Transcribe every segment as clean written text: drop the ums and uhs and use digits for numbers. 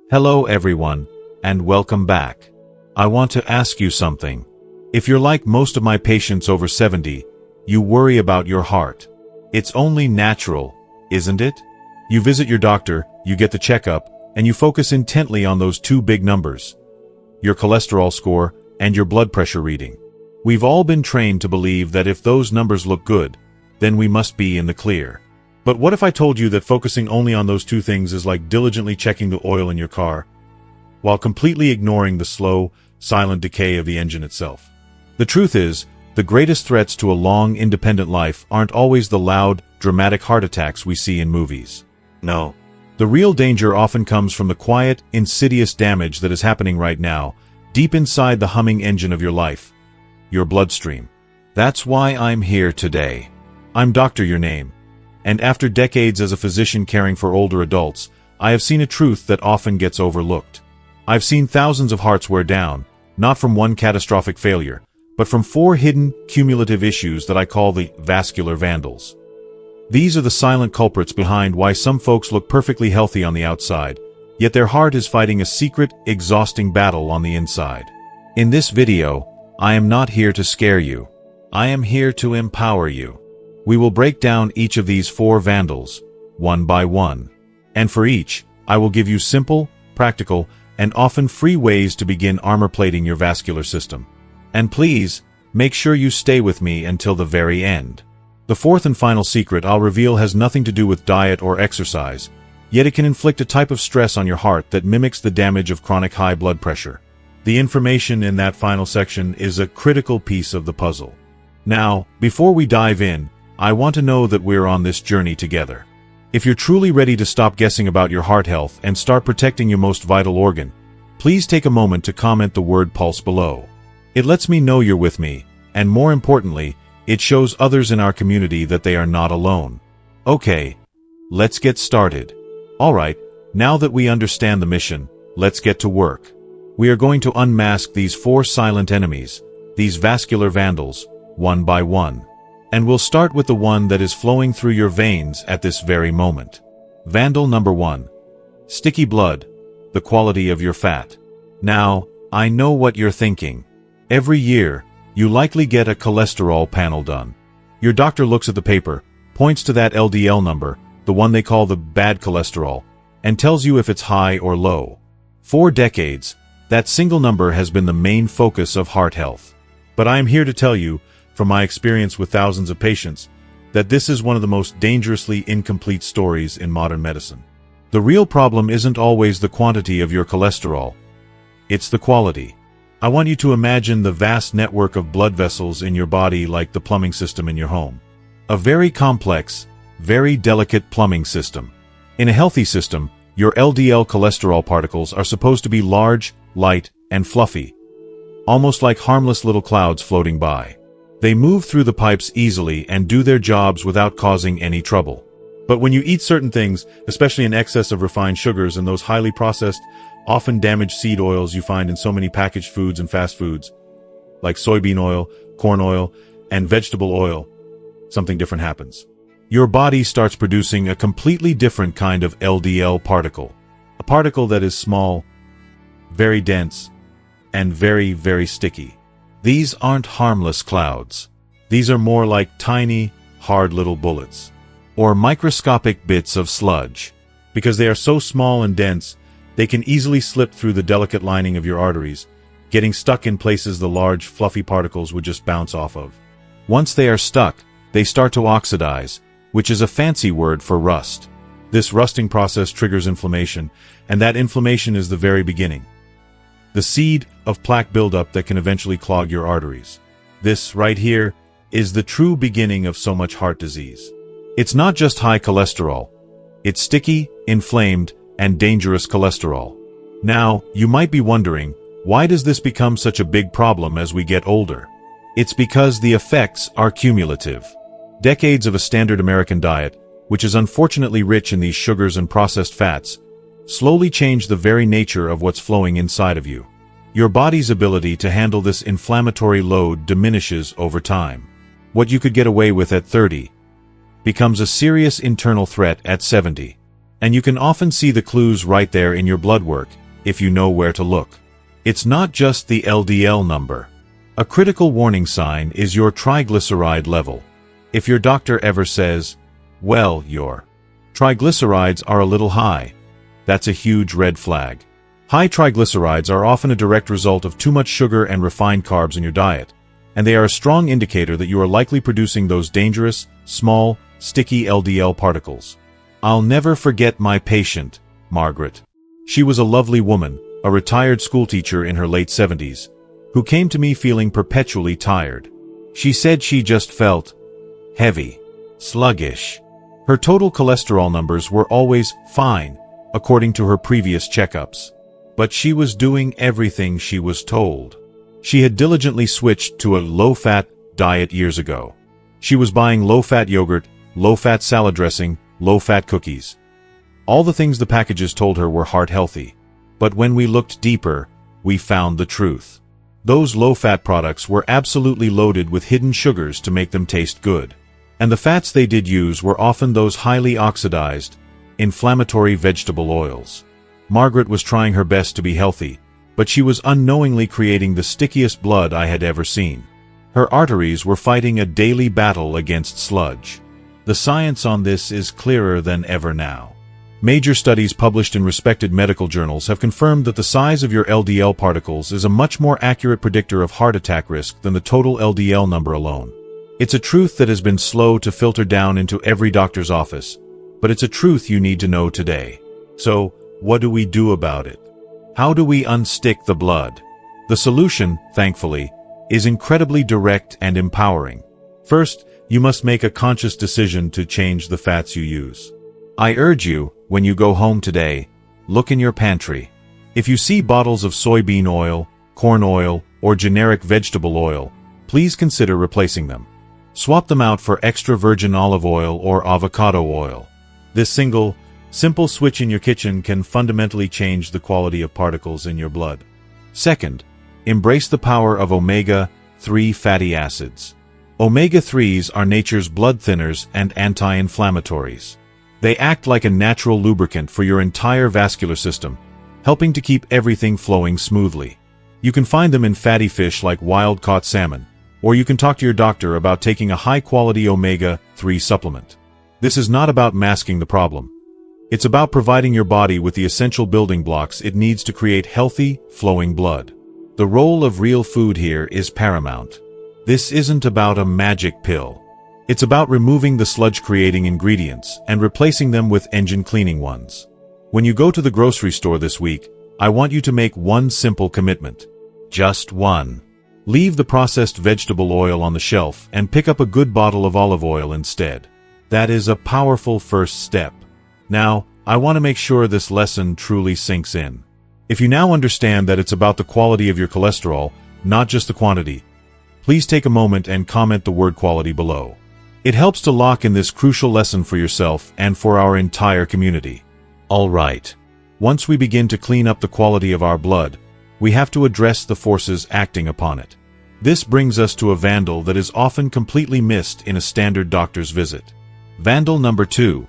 Hello everyone, and welcome back. I want to ask you something. If you're like most of my patients over 70, you worry about your heart. It's only natural, isn't it? You visit your doctor, you get the checkup, and you focus intently on those two big numbers: your cholesterol score and your blood pressure reading. We've all been trained to believe that if those numbers look good, then we must be in the clear. But what if I told you that focusing only on those two things is like diligently checking the oil in your car, while completely ignoring the slow, silent decay of the engine itself? The truth is, the greatest threats to a long, independent life aren't always the loud, dramatic heart attacks we see in movies. No. The real danger often comes from the quiet, insidious damage that is happening right now, deep inside the humming engine of your life, your bloodstream. That's why I'm here today. I'm Dr. Your Name. And after decades as a physician caring for older adults, I have seen a truth that often gets overlooked. I've seen thousands of hearts wear down, not from one catastrophic failure, but from 4 hidden, cumulative issues that I call the vascular vandals. These are the silent culprits behind why some folks look perfectly healthy on the outside, yet their heart is fighting a secret, exhausting battle on the inside. In this video, I am not here to scare you. I am here to empower you. We will break down each of these 4 vandals, one by one. And for each, I will give you simple, practical, and often free ways to begin armor-plating your vascular system. And please, make sure you stay with me until the very end. The 4th and final secret I'll reveal has nothing to do with diet or exercise, yet it can inflict a type of stress on your heart that mimics the damage of chronic high blood pressure. The information in that final section is a critical piece of the puzzle. Now, before we dive in, I want to know that we're on this journey together. If you're truly ready to stop guessing about your heart health and start protecting your most vital organ, please take a moment to comment the word pulse below. It lets me know you're with me, and more importantly, it shows others in our community that they are not alone. Okay, let's get started. Alright, now that we understand the mission, let's get to work. We are going to unmask these 4 silent enemies, these vascular vandals, one by one. And we'll start with the one that is flowing through your veins at this very moment. Vandal number 1. Sticky blood, the quality of your fat. Now, I know what you're thinking. Every year, you likely get a cholesterol panel done. Your doctor looks at the paper, points to that LDL number, the one they call the bad cholesterol, and tells you if it's high or low. For decades, that single number has been the main focus of heart health. But I am here to tell you, from my experience with thousands of patients, that this is one of the most dangerously incomplete stories in modern medicine. The real problem isn't always the quantity of your cholesterol. It's the quality. I want you to imagine the vast network of blood vessels in your body like the plumbing system in your home. A very complex, very delicate plumbing system. In a healthy system, your LDL cholesterol particles are supposed to be large, light, and fluffy, almost like harmless little clouds floating by. They move through the pipes easily and do their jobs without causing any trouble. But when you eat certain things, especially in excess of refined sugars and those highly processed, often damaged seed oils you find in so many packaged foods and fast foods, like soybean oil, corn oil, and vegetable oil, something different happens. Your body starts producing a completely different kind of LDL particle. A particle that is small, very dense, and very, very sticky. These aren't harmless clouds. These are more like tiny, hard little bullets, or microscopic bits of sludge. Because they are so small and dense, they can easily slip through the delicate lining of your arteries, getting stuck in places the large, fluffy particles would just bounce off of. Once they are stuck, they start to oxidize, which is a fancy word for rust. This rusting process triggers inflammation, and that inflammation is the very beginning. The seed of plaque buildup that can eventually clog your arteries. This, right here, is the true beginning of so much heart disease. It's not just high cholesterol. It's sticky, inflamed, and dangerous cholesterol. Now, you might be wondering, why does this become such a big problem as we get older? It's because the effects are cumulative. Decades of a standard American diet, which is unfortunately rich in these sugars and processed fats, slowly change the very nature of what's flowing inside of you. Your body's ability to handle this inflammatory load diminishes over time. What you could get away with at 30 becomes a serious internal threat at 70. And you can often see the clues right there in your blood work, if you know where to look. It's not just the LDL number. A critical warning sign is your triglyceride level. If your doctor ever says, well, your triglycerides are a little high, that's a huge red flag. High triglycerides are often a direct result of too much sugar and refined carbs in your diet, and they are a strong indicator that you are likely producing those dangerous, small, sticky LDL particles. I'll never forget my patient, Margaret. She was a lovely woman, a retired schoolteacher in her late 70s, who came to me feeling perpetually tired. She said she just felt heavy, sluggish. Her total cholesterol numbers were always fine, according to her previous checkups. But she was doing everything she was told. She had diligently switched to a low-fat diet years ago. She was buying low-fat yogurt, low-fat salad dressing, low-fat cookies. All the things the packages told her were heart-healthy. But when we looked deeper, we found the truth. Those low-fat products were absolutely loaded with hidden sugars to make them taste good. And the fats they did use were often those highly oxidized, inflammatory vegetable oils. Margaret was trying her best to be healthy, but she was unknowingly creating the stickiest blood I had ever seen. Her arteries were fighting a daily battle against sludge. The science on this is clearer than ever now. Major studies published in respected medical journals have confirmed that the size of your LDL particles is a much more accurate predictor of heart attack risk than the total LDL number alone. It's a truth that has been slow to filter down into every doctor's office, but it's a truth you need to know today. So, what do we do about it? How do we unstick the blood? The solution, thankfully, is incredibly direct and empowering. First, you must make a conscious decision to change the fats you use. I urge you, when you go home today, look in your pantry. If you see bottles of soybean oil, corn oil, or generic vegetable oil, please consider replacing them. Swap them out for extra virgin olive oil or avocado oil. This simple switch in your kitchen can fundamentally change the quality of particles in your blood. Second, embrace the power of omega-3 fatty acids. Omega-3s are nature's blood thinners and anti-inflammatories. They act like a natural lubricant for your entire vascular system, helping to keep everything flowing smoothly. You can find them in fatty fish like wild-caught salmon, or you can talk to your doctor about taking a high-quality omega-3 supplement. This is not about masking the problem. It's about providing your body with the essential building blocks it needs to create healthy, flowing blood. The role of real food here is paramount. This isn't about a magic pill. It's about removing the sludge-creating ingredients and replacing them with engine-cleaning ones. When you go to the grocery store this week, I want you to make one simple commitment. Just one. Leave the processed vegetable oil on the shelf and pick up a good bottle of olive oil instead. That is a powerful first step. Now, I want to make sure this lesson truly sinks in. If you now understand that it's about the quality of your cholesterol, not just the quantity, please take a moment and comment the word quality below. It helps to lock in this crucial lesson for yourself and for our entire community. All right. Once we begin to clean up the quality of our blood, we have to address the forces acting upon it. This brings us to a vandal that is often completely missed in a standard doctor's visit. Vandal number 2.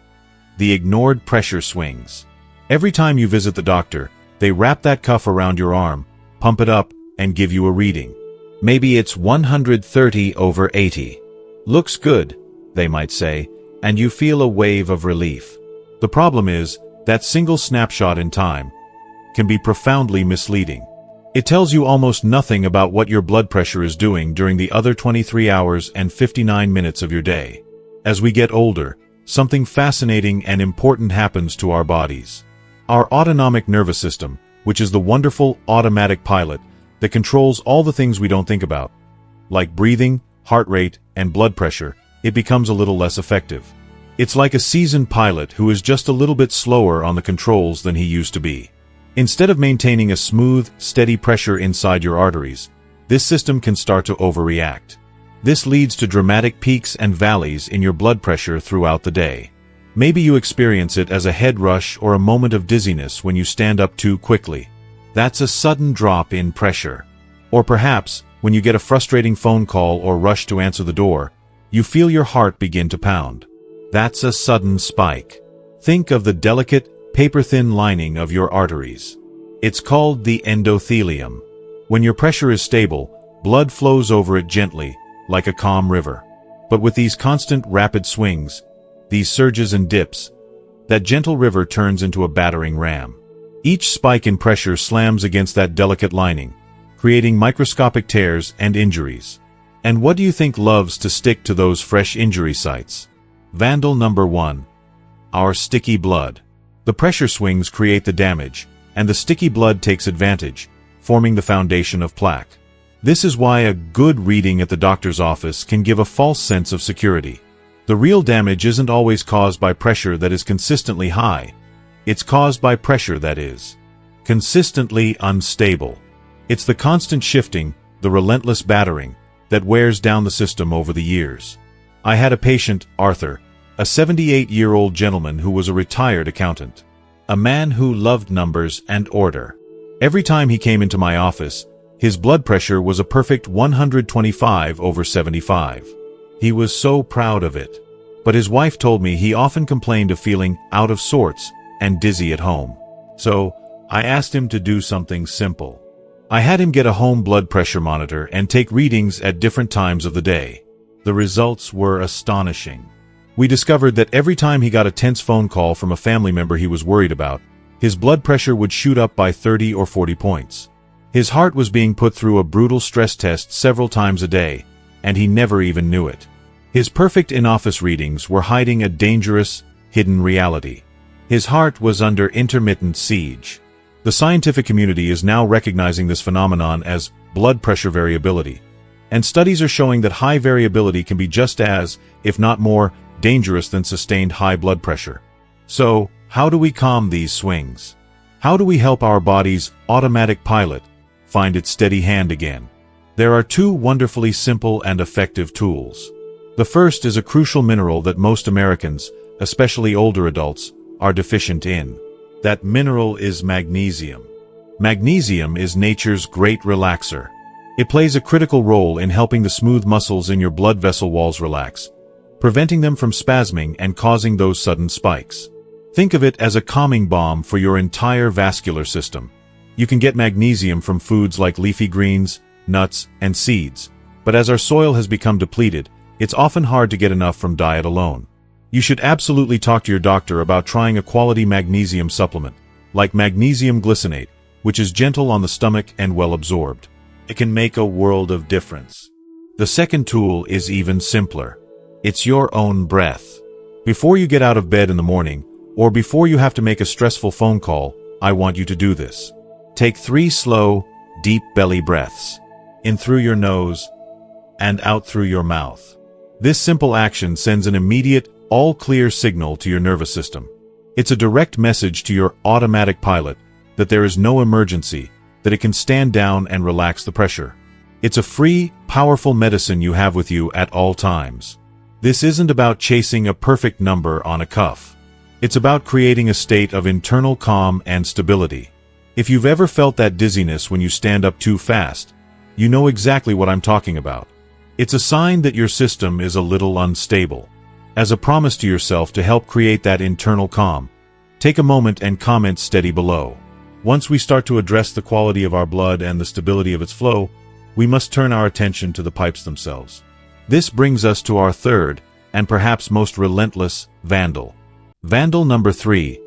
The ignored pressure swings. Every time you visit the doctor, they wrap that cuff around your arm, pump it up, and give you a reading. Maybe it's 130/80. Looks good, they might say, and you feel a wave of relief. The problem is, that single snapshot in time can be profoundly misleading. It tells you almost nothing about what your blood pressure is doing during the other 23 hours and 59 minutes of your day. As we get older, something fascinating and important happens to our bodies. Our autonomic nervous system, which is the wonderful automatic pilot that controls all the things we don't think about, like breathing, heart rate, and blood pressure, it becomes a little less effective. It's like a seasoned pilot who is just a little bit slower on the controls than he used to be. Instead of maintaining a smooth, steady pressure inside your arteries, this system can start to overreact. This leads to dramatic peaks and valleys in your blood pressure throughout the day. Maybe you experience it as a head rush or a moment of dizziness when you stand up too quickly. That's a sudden drop in pressure. Or perhaps, when you get a frustrating phone call or rush to answer the door, you feel your heart begin to pound. That's a sudden spike. Think of the delicate, paper-thin lining of your arteries. It's called the endothelium. When your pressure is stable, blood flows over it gently, like a calm river. But with these constant, rapid swings, these surges and dips, that gentle river turns into a battering ram. Each spike in pressure slams against that delicate lining, creating microscopic tears and injuries. And what do you think loves to stick to those fresh injury sites? Vandal number 1. Our sticky blood. The pressure swings create the damage, and the sticky blood takes advantage, forming the foundation of plaque. This is why a good reading at the doctor's office can give a false sense of security. The real damage isn't always caused by pressure that is consistently high. It's caused by pressure that is consistently unstable. It's the constant shifting, the relentless battering, that wears down the system over the years. I had a patient, Arthur, a 78-year-old gentleman who was a retired accountant. A man who loved numbers and order. Every time he came into my office, his blood pressure was a perfect 125/75. He was so proud of it. But his wife told me he often complained of feeling out of sorts and dizzy at home. So, I asked him to do something simple. I had him get a home blood pressure monitor and take readings at different times of the day. The results were astonishing. We discovered that every time he got a tense phone call from a family member he was worried about, his blood pressure would shoot up by 30 or 40 points. His heart was being put through a brutal stress test several times a day, and he never even knew it. His perfect in-office readings were hiding a dangerous, hidden reality. His heart was under intermittent siege. The scientific community is now recognizing this phenomenon as blood pressure variability, and studies are showing that high variability can be just as, if not more, dangerous than sustained high blood pressure. So, how do we calm these swings? How do we help our body's automatic pilot find its steady hand again? There are two wonderfully simple and effective tools. The first is a crucial mineral that most Americans, especially older adults, are deficient in. That mineral is magnesium. Magnesium is nature's great relaxer. It plays a critical role in helping the smooth muscles in your blood vessel walls relax, preventing them from spasming and causing those sudden spikes. Think of it as a calming balm for your entire vascular system. You can get magnesium from foods like leafy greens, nuts, and seeds, but as our soil has become depleted, it's often hard to get enough from diet alone. You should absolutely talk to your doctor about trying a quality magnesium supplement, like magnesium glycinate, which is gentle on the stomach and well absorbed. It can make a world of difference. The second tool is even simpler. It's your own breath. Before you get out of bed in the morning, or before you have to make a stressful phone call, I want you to do this. Take 3 slow, deep belly breaths. In through your nose, and out through your mouth. This simple action sends an immediate, all-clear signal to your nervous system. It's a direct message to your automatic pilot that there is no emergency, that it can stand down and relax the pressure. It's a free, powerful medicine you have with you at all times. This isn't about chasing a perfect number on a cuff. It's about creating a state of internal calm and stability. If you've ever felt that dizziness when you stand up too fast, you know exactly what I'm talking about. It's a sign that your system is a little unstable. As a promise to yourself to help create that internal calm, take a moment and comment steady below. Once we start to address the quality of our blood and the stability of its flow, we must turn our attention to the pipes themselves. This brings us to our third, and perhaps most relentless, Vandal. Vandal number 3.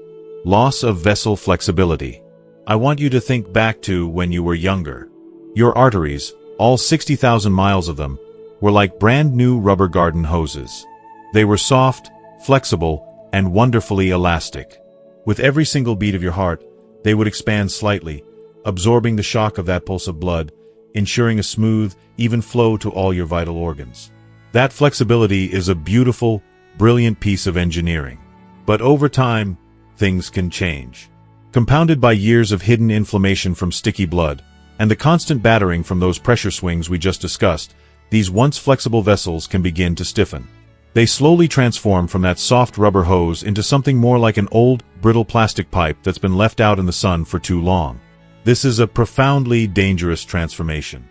Loss of vessel flexibility. I want you to think back to when you were younger. Your arteries, all 60,000 miles of them, were like brand new rubber garden hoses. They were soft, flexible, and wonderfully elastic. With every single beat of your heart, they would expand slightly, absorbing the shock of that pulse of blood, ensuring a smooth, even flow to all your vital organs. That flexibility is a beautiful, brilliant piece of engineering. But over time, things can change. Compounded by years of hidden inflammation from sticky blood, and the constant battering from those pressure swings we just discussed, these once flexible vessels can begin to stiffen. They slowly transform from that soft rubber hose into something more like an old, brittle plastic pipe that's been left out in the sun for too long. This is a profoundly dangerous transformation.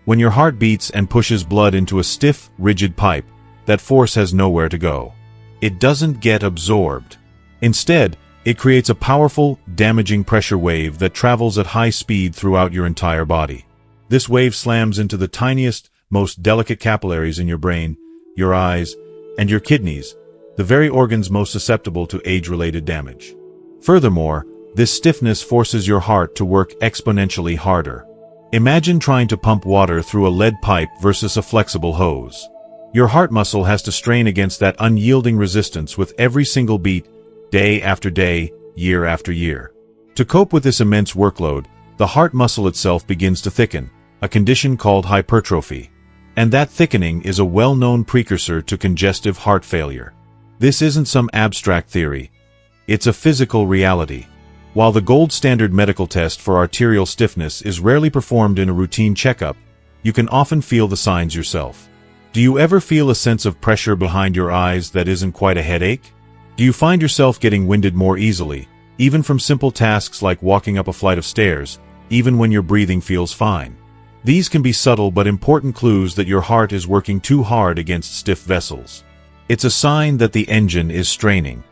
When your heart beats and pushes blood into a stiff, rigid pipe, that force has nowhere to go. It doesn't get absorbed. Instead, it creates a powerful, damaging pressure wave that travels at high speed throughout your entire body. This wave slams into the tiniest, most delicate capillaries in your brain, your eyes, and your kidneys, the very organs most susceptible to age-related damage. Furthermore, this stiffness forces your heart to work exponentially harder. Imagine trying to pump water through a lead pipe versus a flexible hose. Your heart muscle has to strain against that unyielding resistance with every single beat, day after day, year after year. To cope with this immense workload, the heart muscle itself begins to thicken, a condition called hypertrophy. And that thickening is a well-known precursor to congestive heart failure. This isn't some abstract theory. It's a physical reality. While the gold standard medical test for arterial stiffness is rarely performed in a routine checkup, you can often feel the signs yourself. Do you ever feel a sense of pressure behind your eyes that isn't quite a headache? Do you find yourself getting winded more easily, even from simple tasks like walking up a flight of stairs, even when your breathing feels fine? These can be subtle but important clues that your heart is working too hard against stiff vessels. It's a sign that the engine is straining.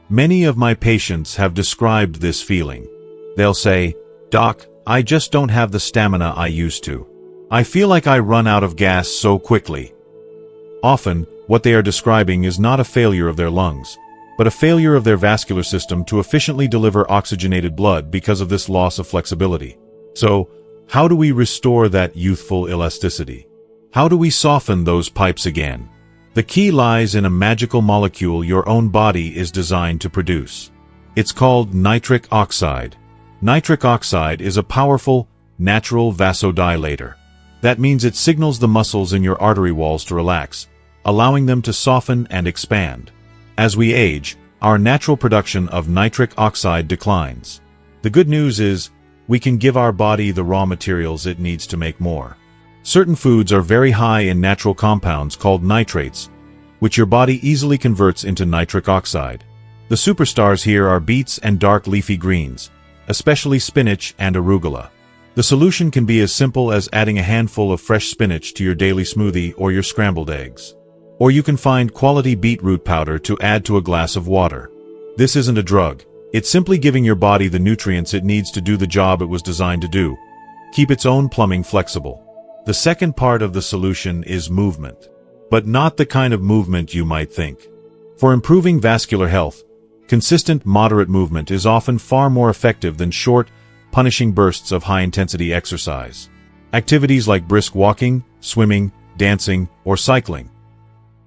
Many of my patients have described this feeling. They'll say, "Doc, I just don't have the stamina I used to. I feel like I run out of gas so quickly." Often, what they are describing is not a failure of their lungs, but a failure of their vascular system to efficiently deliver oxygenated blood because of this loss of flexibility. So, how do we restore that youthful elasticity? How do we soften those pipes again? The key lies in a magical molecule your own body is designed to produce. It's called nitric oxide. Nitric oxide is a powerful, natural vasodilator. That means it signals the muscles in your artery walls to relax, allowing them to soften and expand. As we age, our natural production of nitric oxide declines. The good news is, we can give our body the raw materials it needs to make more. Certain foods are very high in natural compounds called nitrates, which your body easily converts into nitric oxide. The superstars here are beets and dark leafy greens, especially spinach and arugula. The solution can be as simple as adding a handful of fresh spinach to your daily smoothie or your scrambled eggs. Or you can find quality beetroot powder to add to a glass of water. This isn't a drug. It's simply giving your body the nutrients it needs to do the job it was designed to do. Keep its own plumbing flexible. The second part of the solution is movement. But not the kind of movement you might think. For improving vascular health, consistent moderate movement is often far more effective than short, punishing bursts of high-intensity exercise. Activities like brisk walking, swimming, dancing, or cycling.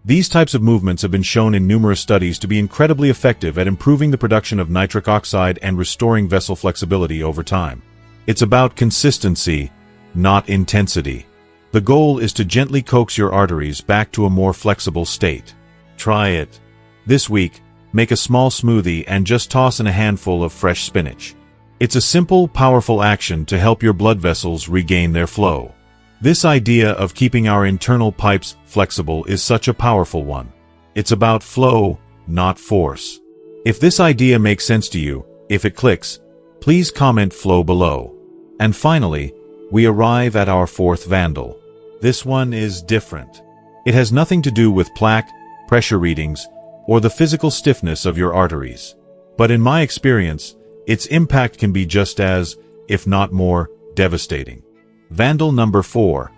These types of movements have been shown in numerous studies to be incredibly effective at improving the production of nitric oxide and restoring vessel flexibility over time. It's about consistency, not intensity. The goal is to gently coax your arteries back to a more flexible state. Try it. This week, make a small smoothie and just toss in a handful of fresh spinach. It's a simple, powerful action to help your blood vessels regain their flow. This idea of keeping our internal pipes flexible is such a powerful one. It's about flow, not force. If this idea makes sense to you, if it clicks, please comment flow below. And finally, we arrive at our fourth Vandal. This one is different. It has nothing to do with plaque, pressure readings, or the physical stiffness of your arteries. But in my experience, its impact can be just as, if not more, devastating. Vandal number 4.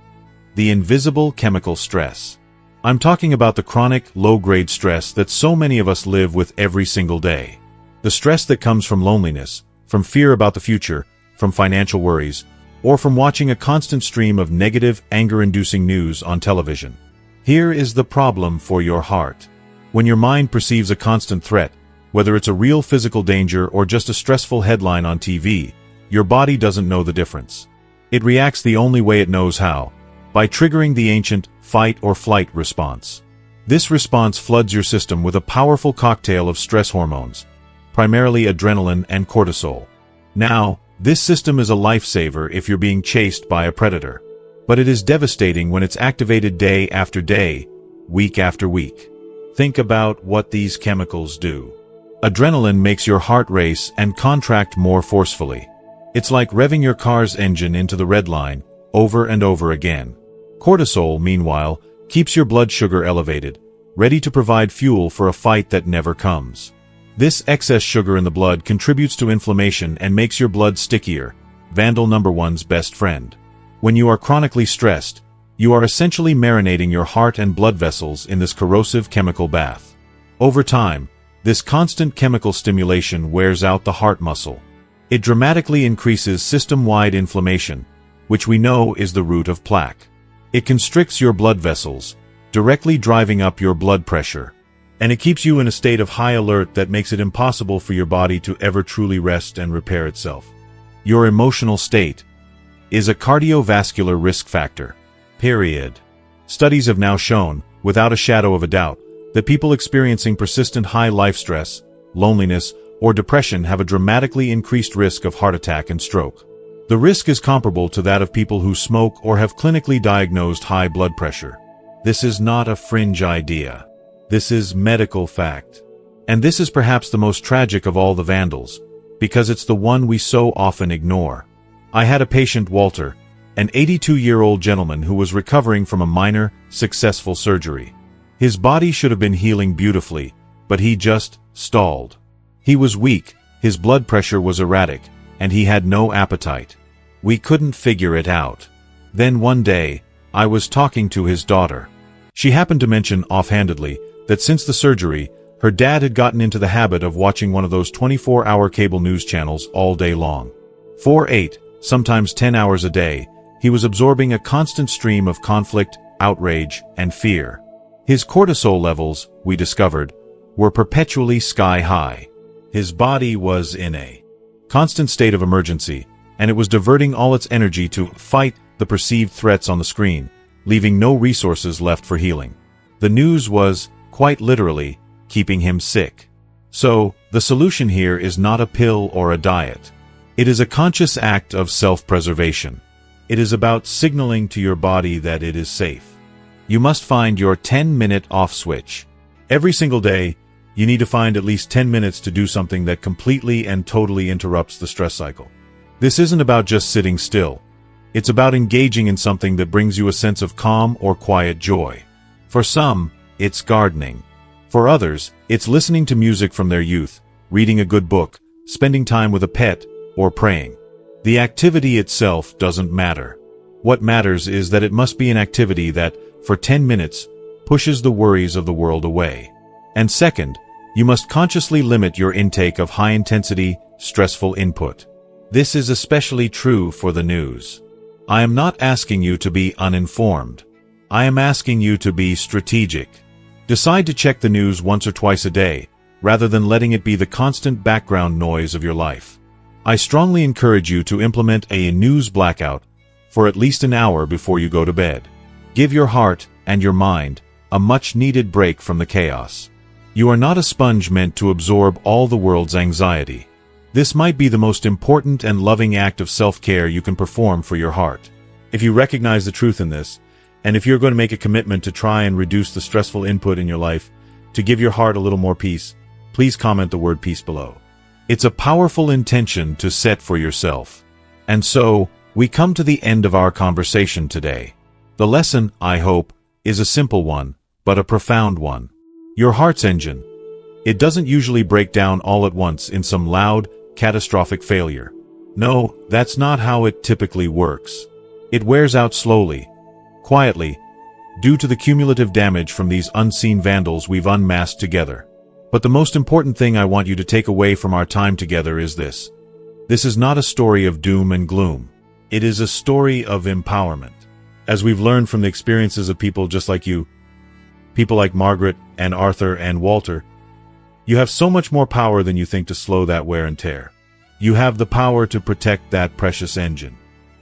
The invisible chemical stress. I'm talking about the chronic, low-grade stress that so many of us live with every single day. The stress that comes from loneliness, from fear about the future, from financial worries, or from watching a constant stream of negative, anger-inducing news on television. Here is the problem for your heart. When your mind perceives a constant threat, whether it's a real physical danger or just a stressful headline on TV, your body doesn't know the difference. It reacts the only way it knows how, by triggering the ancient fight or flight response. This response floods your system with a powerful cocktail of stress hormones, primarily adrenaline and cortisol. Now, this system is a lifesaver if you're being chased by a predator. But it is devastating when it's activated day after day, week after week. Think about what these chemicals do. Adrenaline makes your heart race and contract more forcefully. It's like revving your car's engine into the red line, over and over again. Cortisol, meanwhile, keeps your blood sugar elevated, ready to provide fuel for a fight that never comes. This excess sugar in the blood contributes to inflammation and makes your blood stickier, Vandal number one's best friend. When you are chronically stressed, you are essentially marinating your heart and blood vessels in this corrosive chemical bath. Over time, this constant chemical stimulation wears out the heart muscle. It dramatically increases system-wide inflammation, which we know is the root of plaque. It constricts your blood vessels, directly driving up your blood pressure. And it keeps you in a state of high alert that makes it impossible for your body to ever truly rest and repair itself. Your emotional state is a cardiovascular risk factor. Period. Studies have now shown, without a shadow of a doubt, that people experiencing persistent high life stress, loneliness, or depression have a dramatically increased risk of heart attack and stroke. The risk is comparable to that of people who smoke or have clinically diagnosed high blood pressure. This is not a fringe idea. This is medical fact. And this is perhaps the most tragic of all the Vandals, because it's the one we so often ignore. I had a patient, Walter, an 82-year-old gentleman who was recovering from a minor, successful surgery. His body should have been healing beautifully, but he just stalled. He was weak, his blood pressure was erratic, and he had no appetite. We couldn't figure it out. Then one day, I was talking to his daughter. She happened to mention offhandedly that since the surgery, her dad had gotten into the habit of watching one of those 24-hour cable news channels all day long. For 8, sometimes 10 hours a day, he was absorbing a constant stream of conflict, outrage, and fear. His cortisol levels, we discovered, were perpetually sky-high. His body was in a constant state of emergency, and it was diverting all its energy to fight the perceived threats on the screen, leaving no resources left for healing. The news was, quite literally, keeping him sick. So, the solution here is not a pill or a diet. It is a conscious act of self-preservation. It is about signaling to your body that it is safe. You must find your 10-minute off switch. Every single day, you need to find at least 10 minutes to do something that completely and totally interrupts the stress cycle. This isn't about just sitting still. It's about engaging in something that brings you a sense of calm or quiet joy. For some, it's gardening. For others, it's listening to music from their youth, reading a good book, spending time with a pet, or praying. The activity itself doesn't matter. What matters is that it must be an activity that, for 10 minutes, pushes the worries of the world away. And second, you must consciously limit your intake of high-intensity, stressful input. This is especially true for the news. I am not asking you to be uninformed. I am asking you to be strategic. Decide to check the news once or twice a day, rather than letting it be the constant background noise of your life. I strongly encourage you to implement a news blackout for at least an hour before you go to bed. Give your heart and your mind a much-needed break from the chaos. You are not a sponge meant to absorb all the world's anxiety. This might be the most important and loving act of self-care you can perform for your heart. If you recognize the truth in this, and if you're going to make a commitment to try and reduce the stressful input in your life, to give your heart a little more peace, please comment the word peace below. It's a powerful intention to set for yourself. And so, we come to the end of our conversation today. The lesson, I hope, is a simple one, but a profound one. Your heart's engine. It doesn't usually break down all at once in some loud, catastrophic failure. No, that's not how it typically works. It wears out slowly, quietly, due to the cumulative damage from these unseen vandals we've unmasked together. But the most important thing I want you to take away from our time together is this. This is not a story of doom and gloom. It is a story of empowerment. As we've learned from the experiences of people just like you, people like Margaret and Arthur and Walter, you have so much more power than you think to slow that wear and tear. You have the power to protect that precious engine.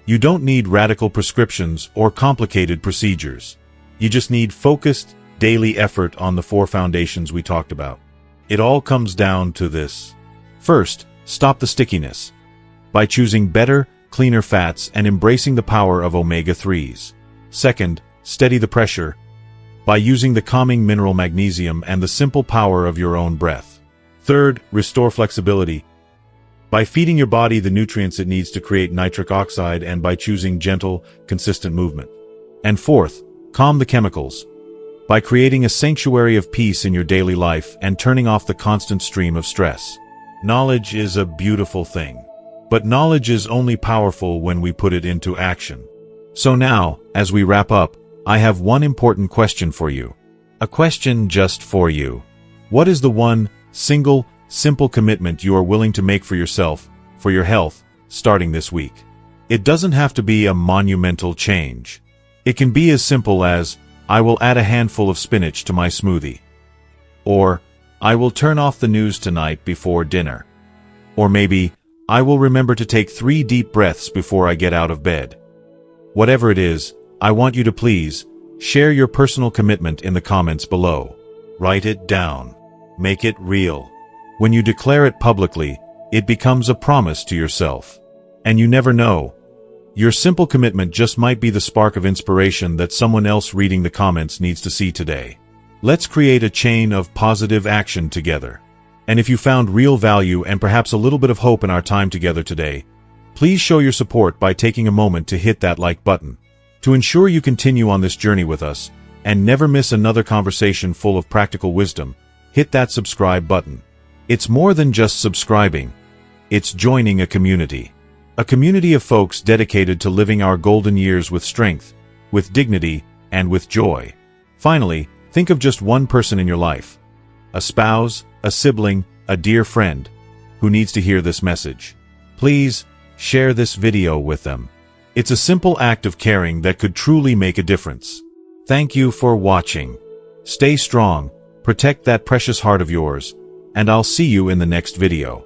You don't need radical prescriptions or complicated procedures. You just need focused, daily effort on the 4 foundations we talked about. It all comes down to this. First, stop the stickiness by choosing better, cleaner fats and embracing the power of omega-3s. Second, steady the pressure by using the calming mineral magnesium and the simple power of your own breath. Third, restore flexibility by feeding your body the nutrients it needs to create nitric oxide and by choosing gentle, consistent movement. And fourth, calm the chemicals by creating a sanctuary of peace in your daily life and turning off the constant stream of stress. Knowledge is a beautiful thing, but knowledge is only powerful when we put it into action. So now, as we wrap up, I have one important question for you. A question just for you. What is the one, single, simple commitment you are willing to make for yourself, for your health, starting this week? It doesn't have to be a monumental change. It can be as simple as, I will add a handful of spinach to my smoothie. Or, I will turn off the news tonight before dinner. Or maybe, I will remember to take 3 deep breaths before I get out of bed. Whatever it is, I want you to please share your personal commitment in the comments below. Write it down. Make it real. When you declare it publicly, it becomes a promise to yourself. And you never know. Your simple commitment just might be the spark of inspiration that someone else reading the comments needs to see today. Let's create a chain of positive action together. And if you found real value and perhaps a little bit of hope in our time together today, please show your support by taking a moment to hit that like button. To ensure you continue on this journey with us and never miss another conversation full of practical wisdom, hit that subscribe button. It's more than just subscribing. It's joining a community. A community of folks dedicated to living our golden years with strength, with dignity, and with joy. Finally, think of just one person in your life. A spouse, a sibling, a dear friend, who needs to hear this message. Please, share this video with them. It's a simple act of caring that could truly make a difference. Thank you for watching. Stay strong, protect that precious heart of yours, and I'll see you in the next video.